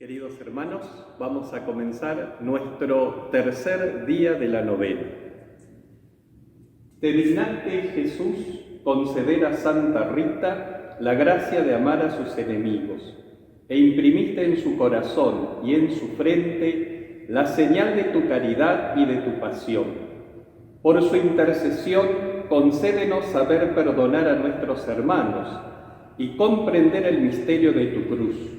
Queridos hermanos, vamos a comenzar nuestro tercer día de la novena. Te dignaste, Jesús, conceder a Santa Rita la gracia de amar a sus enemigos, e imprimiste en su corazón y en su frente la señal de tu caridad y de tu pasión. Por su intercesión, concédenos saber perdonar a nuestros hermanos y comprender el misterio de tu cruz,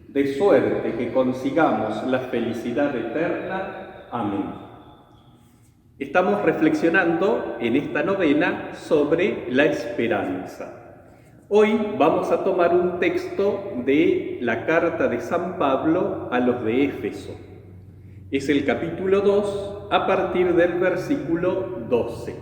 de suerte que consigamos la felicidad eterna. Amén. Estamos reflexionando en esta novena sobre la esperanza. Hoy vamos a tomar un texto de la carta de San Pablo a los de Éfeso. Es el capítulo 2, a partir del versículo 12.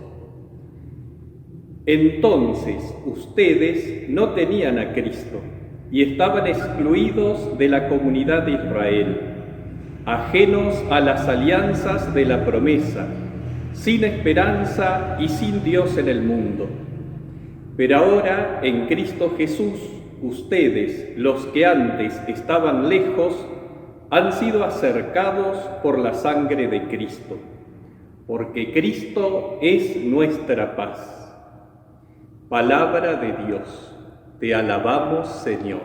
Entonces ustedes no tenían a Cristo y estaban excluidos de la comunidad de Israel, ajenos a las alianzas de la promesa, sin esperanza y sin Dios en el mundo. Pero ahora, en Cristo Jesús, ustedes, los que antes estaban lejos, han sido acercados por la sangre de Cristo, porque Cristo es nuestra paz. Palabra de Dios. Te alabamos, Señor.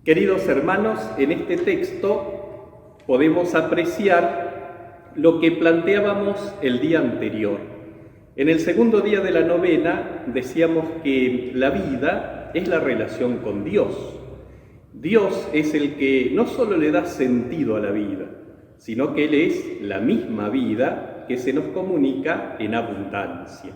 Queridos hermanos, en este texto podemos apreciar lo que planteábamos el día anterior. En el segundo día de la novena decíamos que la vida es la relación con Dios. Dios es el que no solo le da sentido a la vida, sino que Él es la misma vida que se nos comunica en abundancia.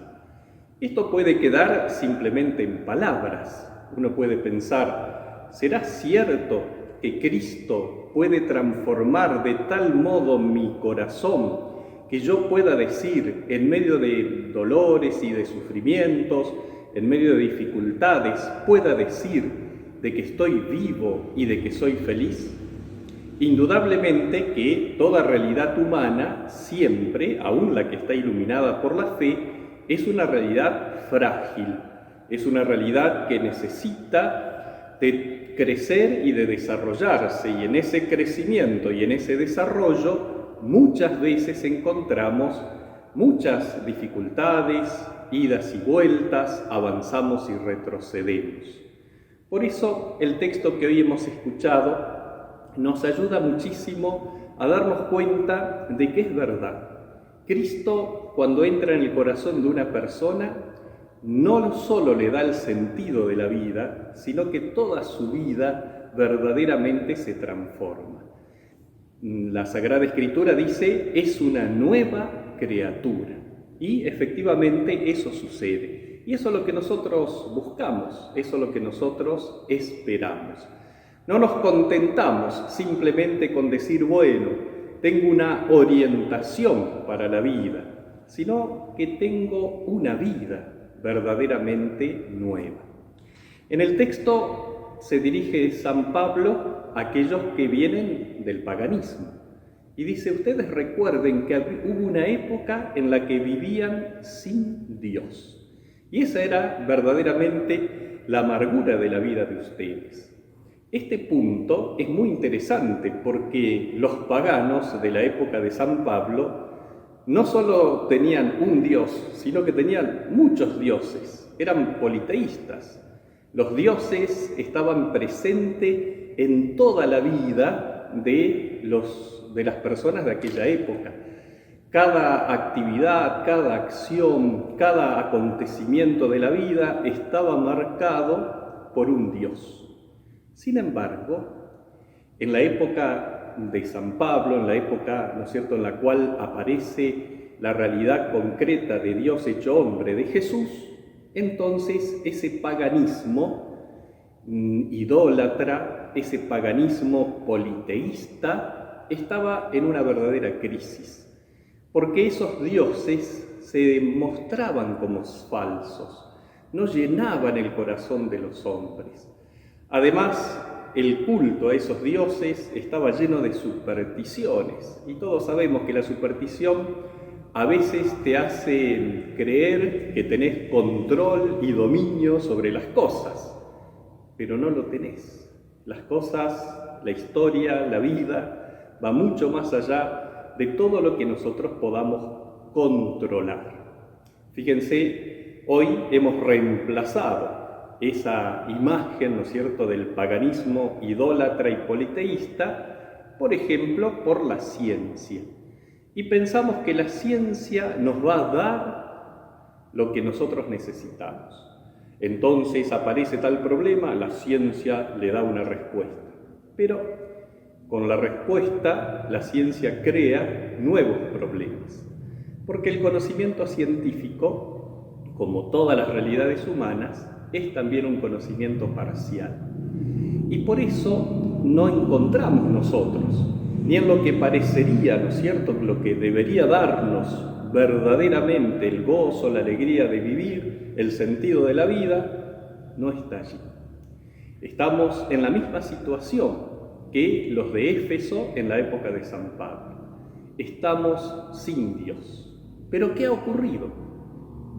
Esto puede quedar simplemente en palabras. Uno puede pensar, ¿será cierto que Cristo puede transformar de tal modo mi corazón que yo pueda decir, en medio de dolores y de sufrimientos, en medio de dificultades, pueda decir de que estoy vivo y de que soy feliz? Indudablemente que toda realidad humana, siempre, aun la que está iluminada por la fe, es una realidad frágil, es una realidad que necesita de crecer y de desarrollarse, y en ese crecimiento y en ese desarrollo muchas veces encontramos muchas dificultades, idas y vueltas, avanzamos y retrocedemos. Por eso el texto que hoy hemos escuchado nos ayuda muchísimo a darnos cuenta de que es verdad. Cristo, cuando entra en el corazón de una persona, no solo le da el sentido de la vida, sino que toda su vida verdaderamente se transforma. La Sagrada Escritura dice, es una nueva criatura. Y efectivamente eso sucede. Y eso es lo que nosotros buscamos, eso es lo que nosotros esperamos. No nos contentamos simplemente con decir, bueno, tengo una orientación para la vida, sino que tengo una vida verdaderamente nueva. En el texto se dirige San Pablo a aquellos que vienen del paganismo y dice, ustedes recuerden que hubo una época en la que vivían sin Dios, y esa era verdaderamente la amargura de la vida de ustedes. Este punto es muy interesante porque los paganos de la época de San Pablo no solo tenían un Dios, sino que tenían muchos dioses, eran politeístas. Los dioses estaban presentes en toda la vida de las personas de aquella época. Cada actividad, cada acción, cada acontecimiento de la vida estaba marcado por un Dios. Sin embargo, en la época de San Pablo, en la época, ¿no es cierto?, en la cual aparece la realidad concreta de Dios hecho hombre, de Jesús, entonces ese paganismo idólatra, ese paganismo politeísta, estaba en una verdadera crisis, porque esos dioses se mostraban como falsos, no llenaban el corazón de los hombres. Además, el culto a esos dioses estaba lleno de supersticiones, y todos sabemos que la superstición a veces te hace creer que tenés control y dominio sobre las cosas, pero no lo tenés. Las cosas la historia, la vida, va mucho más allá de todo lo que nosotros podamos controlar. Fíjense, hoy hemos reemplazado esa imagen, ¿no es cierto?, del paganismo idólatra y politeísta, por ejemplo, por la ciencia. Y pensamos que la ciencia nos va a dar lo que nosotros necesitamos. Entonces aparece tal problema, la ciencia le da una respuesta. Pero con la respuesta, la ciencia crea nuevos problemas. Porque el conocimiento científico, como todas las realidades humanas, es también un conocimiento parcial. Y por eso no encontramos nosotros, ni en lo que parecería, ¿no es cierto?, lo que debería darnos verdaderamente el gozo, la alegría de vivir, el sentido de la vida, no está allí. Estamos en la misma situación que los de Éfeso en la época de San Pablo. Estamos sin Dios. ¿Pero qué ha ocurrido?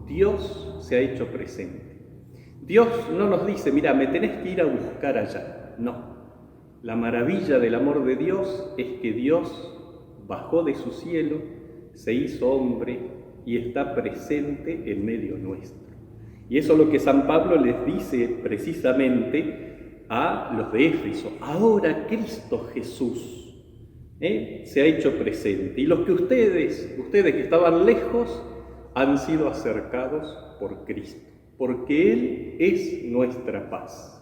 Dios se ha hecho presente. Dios no nos dice, mira, me tenés que ir a buscar allá. No. La maravilla del amor de Dios es que Dios bajó de su cielo, se hizo hombre y está presente en medio nuestro. Y eso es lo que San Pablo les dice precisamente a los de Éfeso. Ahora Cristo Jesús se ha hecho presente. Y los que ustedes que estaban lejos, han sido acercados por Cristo, porque Él es nuestra paz.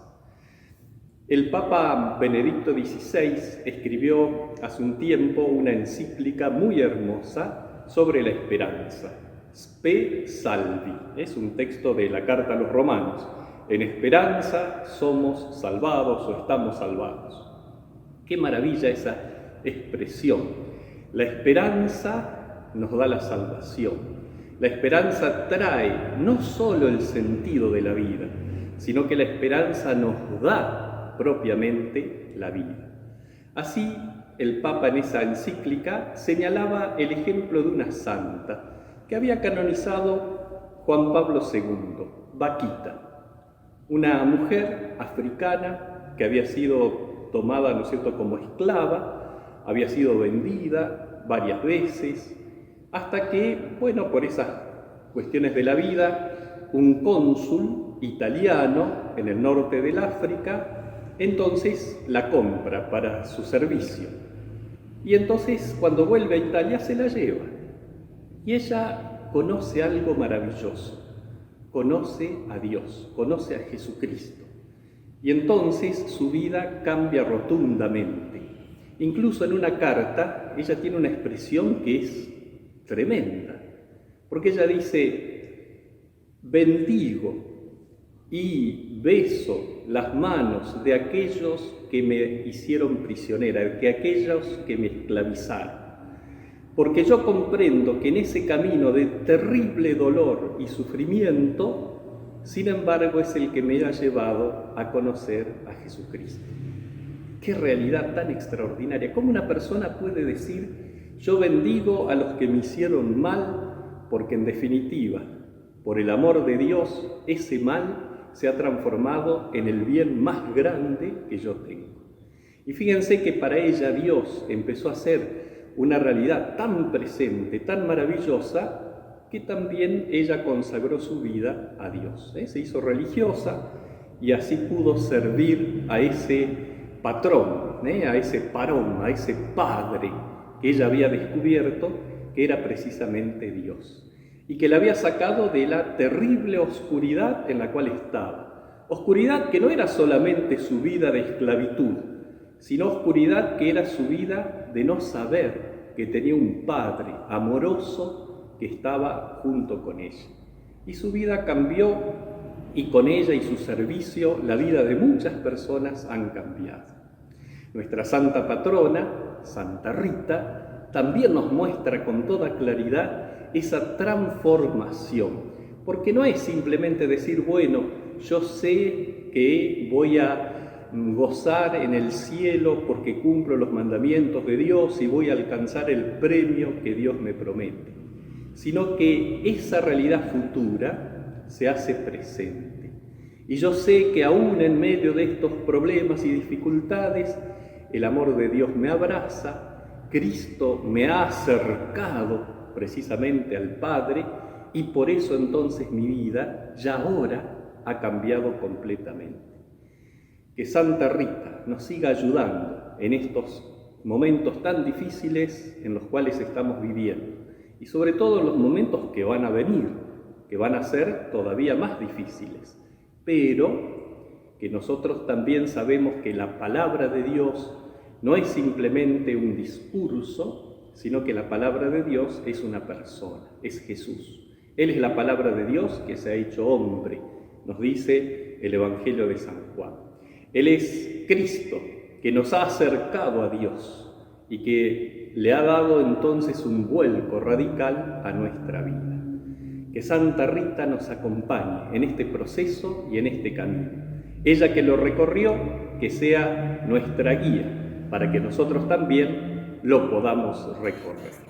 El Papa Benedicto XVI escribió hace un tiempo una encíclica muy hermosa sobre la esperanza. Spe Salvi, es un texto de la Carta a los Romanos. En esperanza somos salvados o estamos salvados. Qué maravilla esa expresión. La esperanza nos da la salvación. La esperanza trae no solo el sentido de la vida, sino que la esperanza nos da propiamente la vida. Así, el Papa en esa encíclica señalaba el ejemplo de una santa que había canonizado Juan Pablo II, Vaquita, una mujer africana que había sido tomada, ¿no es cierto?, como esclava, había sido vendida varias veces, hasta que, bueno, por esas cuestiones de la vida, un cónsul italiano en el norte del África, entonces la compra para su servicio. Y entonces, cuando vuelve a Italia, se la lleva. Y ella conoce algo maravilloso. Conoce a Dios, conoce a Jesucristo. Y entonces su vida cambia rotundamente. Incluso en una carta, ella tiene una expresión que es tremenda, porque ella dice: bendigo y beso las manos de aquellos que me hicieron prisionera, de aquellos que me esclavizaron, porque yo comprendo que en ese camino de terrible dolor y sufrimiento, sin embargo, es el que me ha llevado a conocer a Jesucristo. Qué realidad tan extraordinaria. ¿Cómo una persona puede decir: yo bendigo a los que me hicieron mal, porque en definitiva, por el amor de Dios, ese mal se ha transformado en el bien más grande que yo tengo? Y fíjense que para ella Dios empezó a ser una realidad tan presente, tan maravillosa, que también ella consagró su vida a Dios. Se hizo religiosa y así pudo servir a ese patrón, a ese parón, a ese padre que ella había descubierto, que era precisamente Dios, y que la había sacado de la terrible oscuridad en la cual estaba. Oscuridad que no era solamente su vida de esclavitud, sino oscuridad que era su vida de no saber que tenía un Padre amoroso que estaba junto con ella. Y su vida cambió, y con ella y su servicio la vida de muchas personas han cambiado. Nuestra santa patrona, Santa Rita, también nos muestra con toda claridad esa transformación, porque no es simplemente decir: bueno, yo sé que voy a gozar en el cielo porque cumplo los mandamientos de Dios y voy a alcanzar el premio que Dios me promete, sino que esa realidad futura se hace presente. Y yo sé que aún en medio de estos problemas y dificultades, el amor de Dios me abraza, Cristo me ha acercado precisamente al Padre, y por eso entonces mi vida ya ahora ha cambiado completamente. Que Santa Rita nos siga ayudando en estos momentos tan difíciles en los cuales estamos viviendo, y sobre todo en los momentos que van a venir, que van a ser todavía más difíciles, pero que nosotros también sabemos que la palabra de Dios no es simplemente un discurso, sino que la palabra de Dios es una persona, es Jesús. Él es la palabra de Dios que se ha hecho hombre, nos dice el Evangelio de San Juan. Él es Cristo, que nos ha acercado a Dios y que le ha dado entonces un vuelco radical a nuestra vida. Que Santa Rita nos acompañe en este proceso y en este camino. Ella que lo recorrió, que sea nuestra guía, para que nosotros también lo podamos recorrer.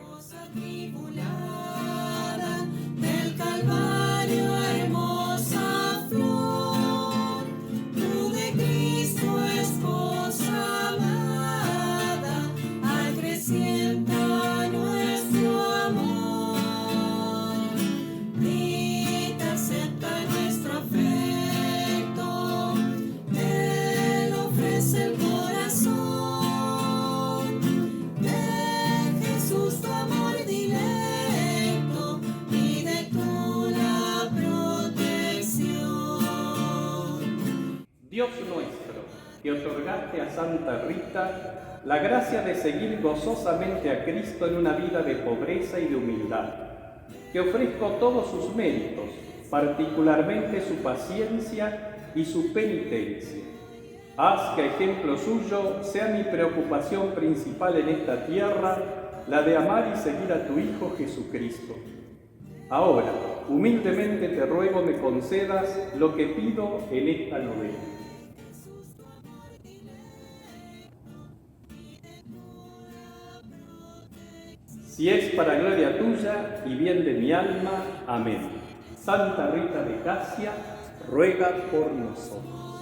Dios nuestro, que otorgaste a Santa Rita la gracia de seguir gozosamente a Cristo en una vida de pobreza y de humildad, te ofrezco todos sus méritos, particularmente su paciencia y su penitencia. Haz que a ejemplo suyo sea mi preocupación principal en esta tierra, la de amar y seguir a tu Hijo Jesucristo. Ahora, humildemente te ruego me concedas lo que pido en esta novena. Si es para gloria tuya y bien de mi alma. Amén. Santa Rita de Casia, ruega por nosotros.